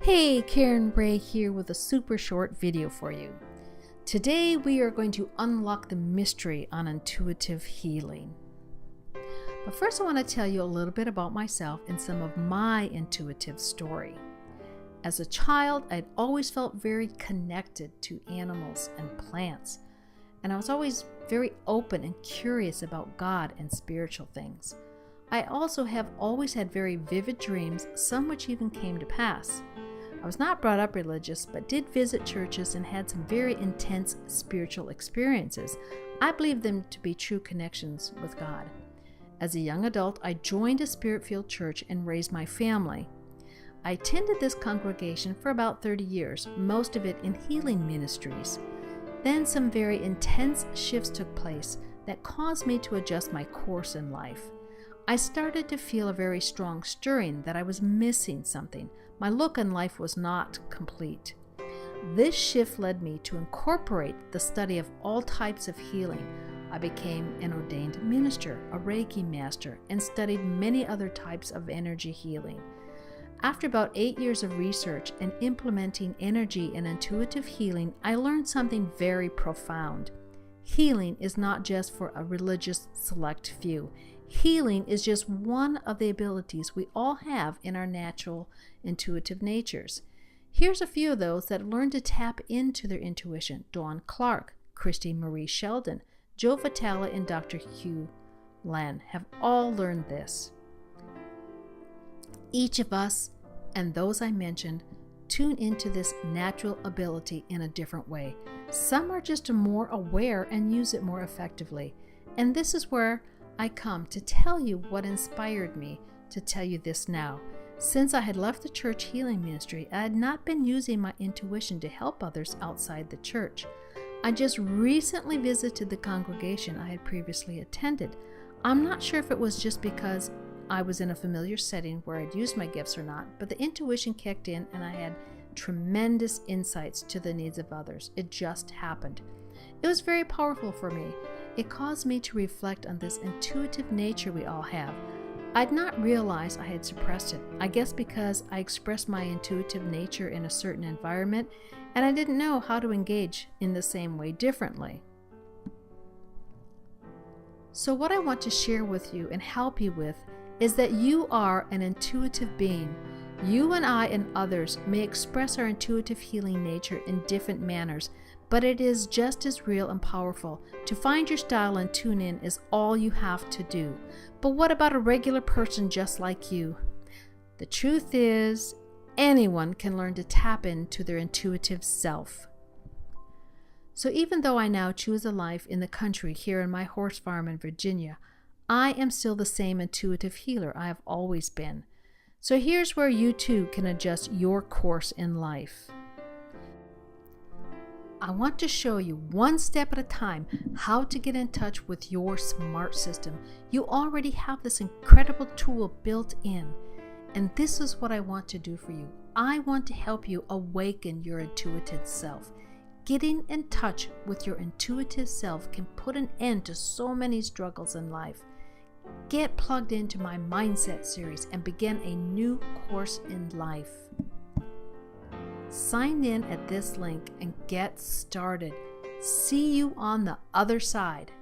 Hey, Karen Ray here with a super short video for you. Today we are going to unlock the mystery on intuitive healing. But first I want to tell you a little bit about myself and some of my intuitive story. As a child, I'd always felt very connected to animals and plants, and I was always very open and curious about God and spiritual things. I also have always had very vivid dreams, some which even came to pass. I was not brought up religious, but did visit churches and had some very intense spiritual experiences. I believe them to be true connections with God. As a young adult, I joined a spirit-filled church and raised my family. I attended this congregation for about 30 years, most of it in healing ministries. Then some very intense shifts took place that caused me to adjust my course in life. I started to feel a very strong stirring that I was missing something. My look in life was not complete. This shift led me to incorporate the study of all types of healing. I became an ordained minister, a Reiki master, and studied many other types of energy healing. After about 8 years of research and implementing energy and intuitive healing, I learned something very profound. Healing is not just for a religious select few. Healing is just one of the abilities we all have in our natural intuitive natures. Here's a few of those that learned to tap into their intuition. Dawn Clark, Christy Marie Sheldon, Joe Vitale, and Dr. Hugh Lan have all learned this. Each of us, and those I mentioned, tune into this natural ability in a different way. Some are just more aware and use it more effectively. And this is where I come to tell you what inspired me to tell you this now. Since I had left the church healing ministry, I had not been using my intuition to help others outside the church. I just recently visited the congregation I had previously attended. I'm not sure if it was just because I was in a familiar setting where I'd used my gifts or not, but the intuition kicked in and I had tremendous insights to the needs of others. It just happened. It was very powerful for me. It caused me to reflect on this intuitive nature we all have. I'd not realized I had suppressed it. I guess because I expressed my intuitive nature in a certain environment and I didn't know how to engage in the same way differently. So what I want to share with you and help you with is that you are an intuitive being. You and I and others may express our intuitive healing nature in different manners, but it is just as real and powerful. To find your style and tune in is all you have to do. But what about a regular person just like you? The truth is, anyone can learn to tap into their intuitive self. So even though I now choose a life in the country here in my horse farm in Virginia, I am still the same intuitive healer I have always been. So here's where you too can adjust your course in life. I want to show you one step at a time how to get in touch with your smart system. You already have this incredible tool built in, and this is what I want to do for you. I want to help you awaken your intuitive self. Getting in touch with your intuitive self can put an end to so many struggles in life. Get plugged into my Mindset series and begin a new course in life. Sign in at this link and get started. See you on the other side.